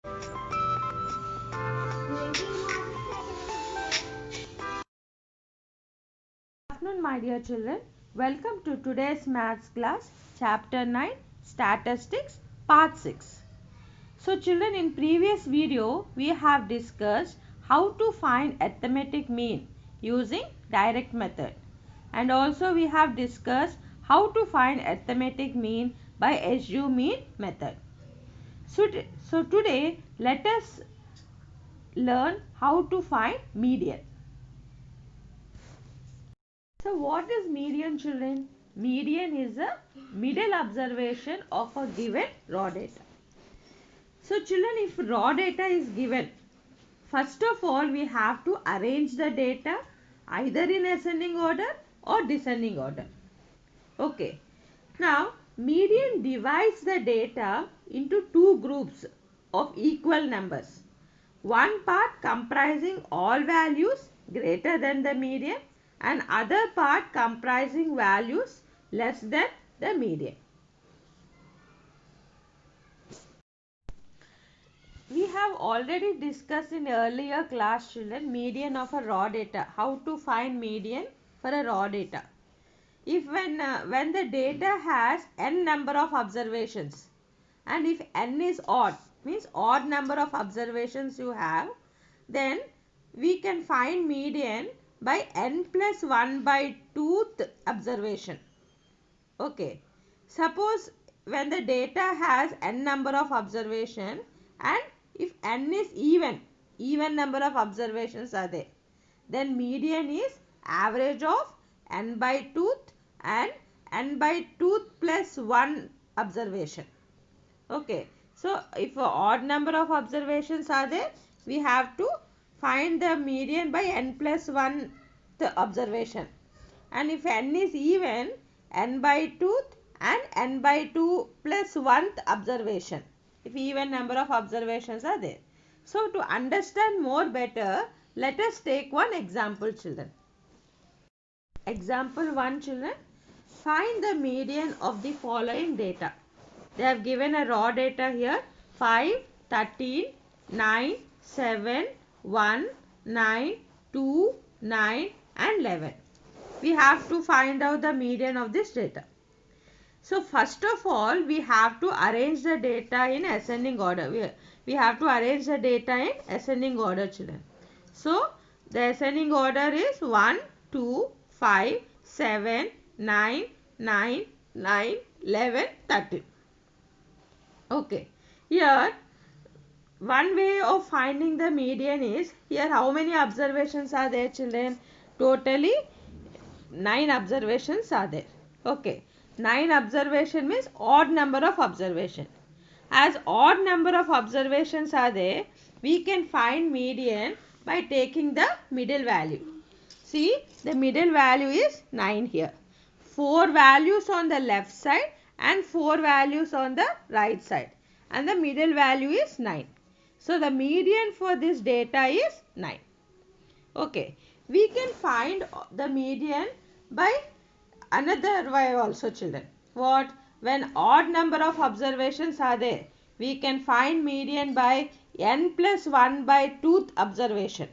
Good afternoon, my dear children. Welcome to today's maths class, chapter 9, Statistics, part 6. So, children, in previous video, we have discussed how to find arithmetic mean using direct method. And also, we have discussed how to find arithmetic mean by SU mean method. So today, let us learn how to find median. So what is median, children? Median is a middle observation of a given raw data. So children, if raw data is given, first of all we have to arrange the data either in ascending order or descending order. Okay. Now median divides the data into two groups of equal numbers. One part comprising all values greater than the median and other part comprising values less than the median. We have already discussed in earlier class, children, median of a raw data, how to find median for a raw data. If when the data has n number of observations and if n is odd, means odd number of observations you have, then we can find median by n plus 1 by 2th observation. Okay. Suppose when the data has n number of observation and if n is even number of observations are there, then median is average of n by 2th and n by 2th plus 1 observation. Okay. So if odd number of observations are there, we have to find the median by n plus 1 observation. And if n is even, n by 2th and n by 2 plus 1th observation. If even number of observations are there. So to understand more better, let us take one example, children. Example 1, children. Find the median of the following data. They have given a raw data here 5, 13, 9, 7, 1, 9, 2, 9 and 11. We have to find out the median of this data. So first of all, we have to arrange the data in ascending order. We have to arrange the data in ascending order, children. So the ascending order is 1, 2, 5, 7, 9, 9, 9, 11, 13. Okay. Here, one way of finding the median is, here how many observations are there, children? Totally 9 observations are there. Okay. 9 observation means odd number of observation. As odd number of observations are there, we can find median by taking the middle value. See, the middle value is 9 here. 4 values on the left side and 4 values on the right side. And the middle value is 9. So, the median for this data is 9. Okay. We can find the median by another way also, children. What? When odd number of observations are there, we can find median by n plus 1 by 2th observation.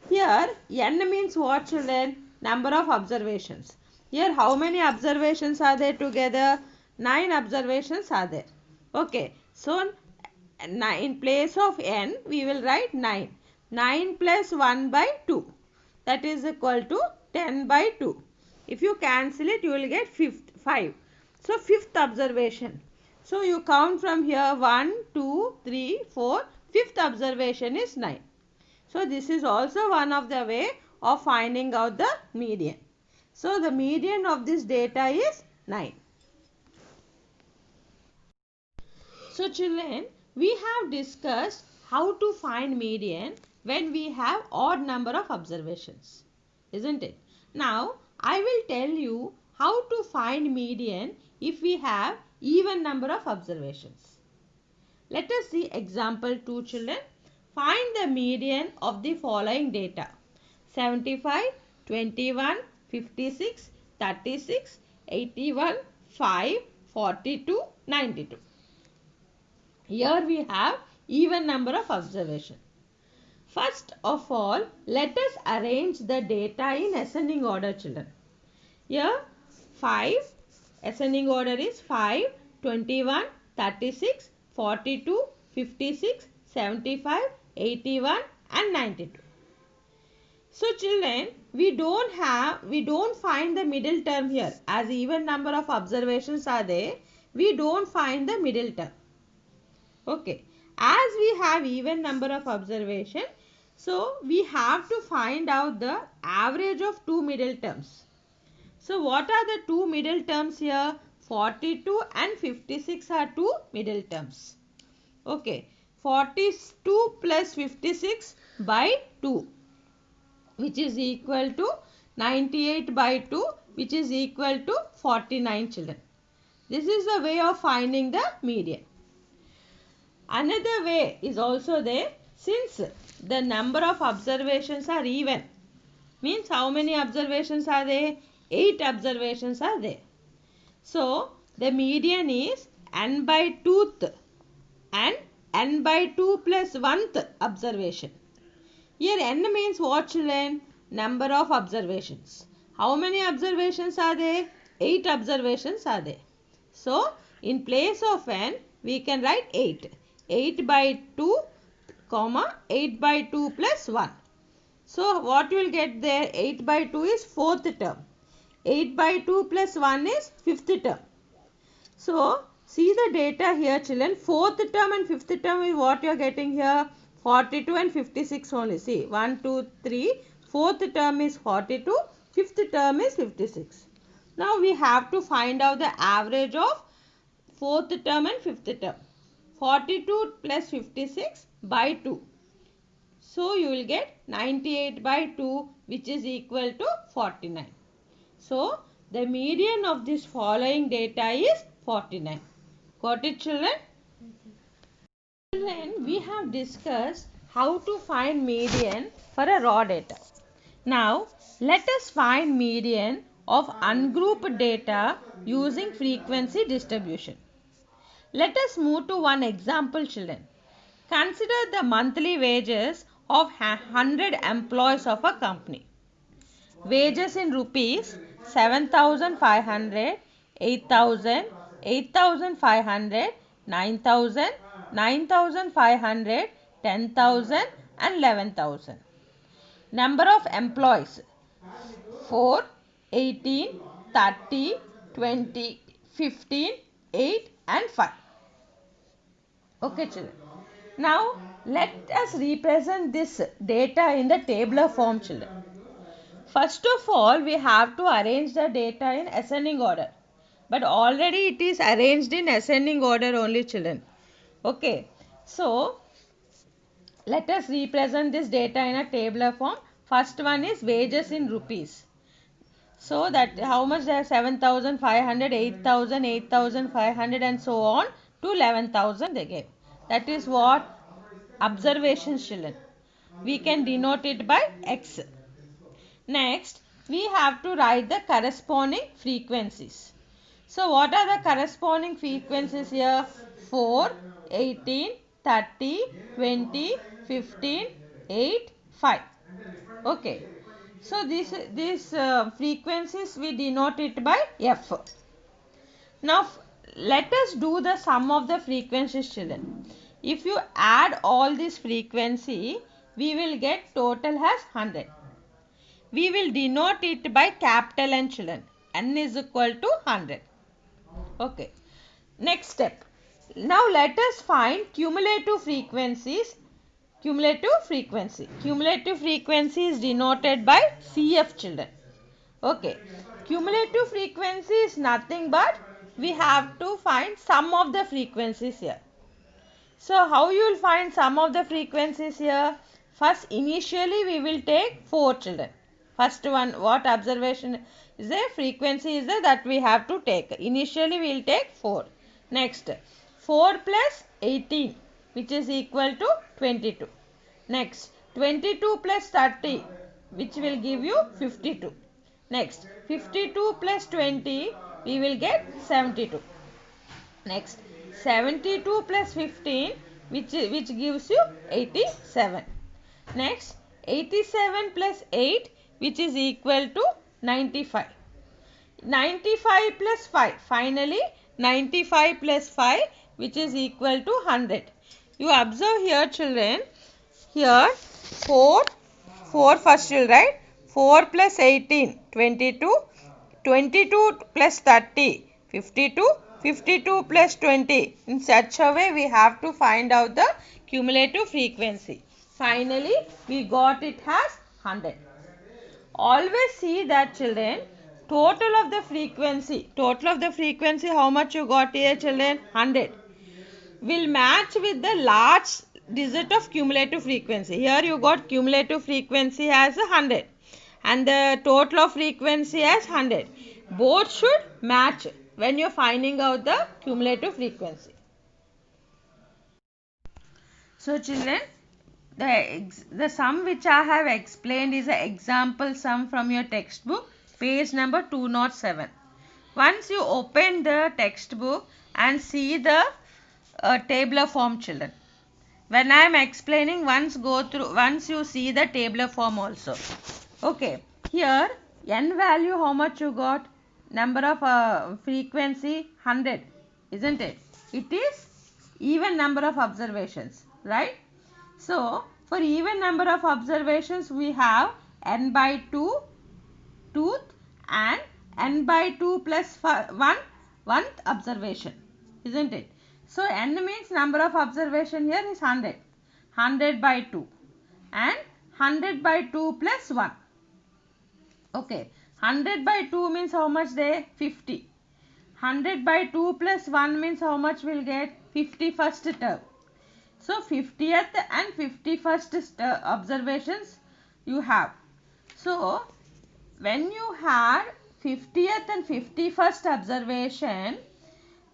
Here n means what, children? Number of observations. Here how many observations are there together? 9 observations are there. Okay. So in place of n we will write 9. 9 plus 1 by 2. That is equal to 10 by 2. If you cancel it, you will get 5. So fifth observation. So you count from here 1, 2, 3, 4. Fifth observation is 9. So this is also one of the way of finding out the median. So the median of this data is 9. So children, we have discussed how to find median when we have odd number of observations, isn't it? Now I will tell you how to find median if we have even number of observations. Let us see example 2, children. Find the median of the following data: 75, 21, 56, 36, 81, 5, 42, 92. Here we have even number of observations. First of all, let us arrange the data in ascending order, children. Here 5, ascending order is 5, 21, 36, 42, 56, 75, 81 and 92. So children, we don't find the middle term here. As even number of observations are there, we don't find the middle term. Okay. As we have even number of observation, so we have to find out the average of two middle terms. So what are the two middle terms here? 42 and 56 are two middle terms. Okay. 42 plus 56 by 2, which is equal to 98 by 2, which is equal to 49, children. This is the way of finding the median. Another way is also there. Since the number of observations are even, means how many observations are there? 8 observations are there. So the median is n by 2th and n by 2 plus 1th observation. Here n means what, children? Number of observations. How many observations are there? 8 observations are there. So in place of n, we can write 8. 8 by 2, comma 8 by 2 plus 1. So what you will get there? 8 by 2 is 4th term. 8 by 2 plus 1 is 5th term. So see the data here, children. 4th term and 5th term is what you are getting here. 42 and 56 only. See 1, 2, 3. 4th term is 42. 5th term is 56. Now we have to find out the average of 4th term and 5th term. 42 plus 56 by 2. So you will get 98 by 2, which is equal to 49. So the median of this following data is 49. Got it, children? Children, we have discussed how to find median for a raw data. Now let us find median of ungrouped data using frequency distribution. Let us move to one example, children. Consider the monthly wages of 100 employees of a company. Wages in rupees 7,500, 8,000, 8,500, 9,000, 9,500, 10,000 and 11,000. Number of employees 4, 18, 30, 20, 15, 8 and 5. Okay, children. Now let us represent this data in the tabular form, children. First of all, we have to arrange the data in ascending order. But already it is arranged in ascending order only, children. Okay. So let us represent this data in a tabular form. First one is wages in rupees. So that how much there are? 7,500, 8,000, 8,500 and so on to 11,000 they gave. That is what? Observations, children. We can denote it by X. Next, we have to write the corresponding frequencies. So what are the corresponding frequencies here? 4, 18, 30, 20, 15, 8, 5. Okay. So these frequencies we denote it by F. Now let us do the sum of the frequencies, children. If you add all this frequency, we will get total as 100. We will denote it by capital N, children. N is equal to 100. Okay. Next step. Now let us find cumulative frequencies. Cumulative frequency. Cumulative frequency is denoted by CF, children. Okay. Cumulative frequency is nothing but we have to find sum of the frequencies here. So how you will find sum of the frequencies here? First, initially we will take 4, children. First one, what observation is there? Frequency is there that we have to take. Initially we will take 4. Next, 4 plus 18, which is equal to 22. Next, 22 plus 30, which will give you 52. Next, 52 plus 20, we will get 72. Next, 72 plus 15, which gives you 87. Next, 87 plus 8, which is equal to 95. 95 plus 5. Finally, 95 plus 5, which is equal to 100. You observe here, children. Here, 4 first you'll write. 4 plus 18, 22. 22 plus 30, 52. 52 plus 20. In such a way, we have to find out the cumulative frequency. Finally, we got it as 100. Always see that, children, total of the frequency, how much you got here, children? 100. Will match with the large digit of cumulative frequency. Here you got cumulative frequency as 100 and the total of frequency as 100. Both should match when you are finding out the cumulative frequency. So, children, the sum which I have explained is an example sum from your textbook, page number 207. Once you open the textbook and see the tabular form, children. When I am explaining, once you see the tabular form also. Okay, here n value how much you got? Number of frequency 100, isn't it? It is even number of observations, right? So, for even number of observations, we have n by 2 tooth and n by 2 plus 1th observation, isn't it? So, n means number of observation here is 100. 100 by 2 and 100 by 2 plus 1. Okay, 100 by 2 means how much there? 50. 100 by 2 plus 1 means how much we'll get? 51st term. So, 50th and 51st observations you have. So, when you had 50th and 51st observation,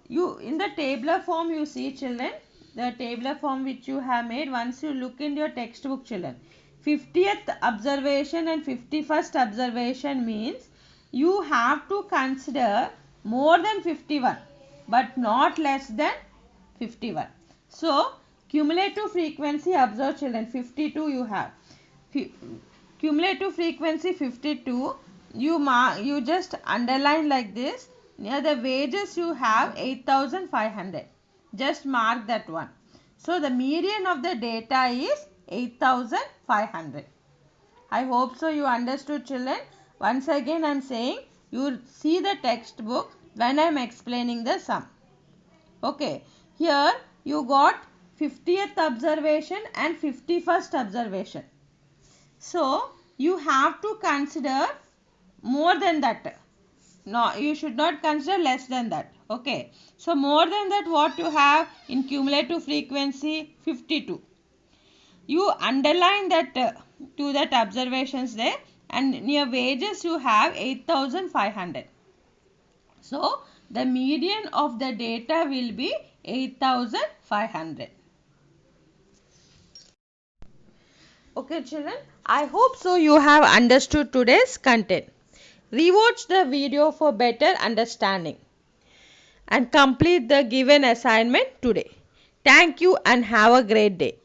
you in the tabular form you see, children, the tabular form which you have made, once you look in your textbook, children, 50th observation and 51st observation means you have to consider more than 51 but not less than 51. So, cumulative frequency, observe, children, 52 you have. Cumulative frequency 52, you just underline like this. Near the wages you have 8,500. Just mark that one. So, the median of the data is 8,500. I hope so you understood, children. Once again I am saying, you see the textbook when I am explaining the sum. Okay, here you got 50th observation and 51st observation. So, you have to consider more than that. No, you should not consider less than that. Okay. So, more than that, what you have in cumulative frequency? 52. You underline that to that observations there, and near wages you have 8,500. So, the median of the data will be 8,500. Okay, children, I hope so you have understood today's content. Rewatch the video for better understanding and complete the given assignment today. Thank you and have a great day.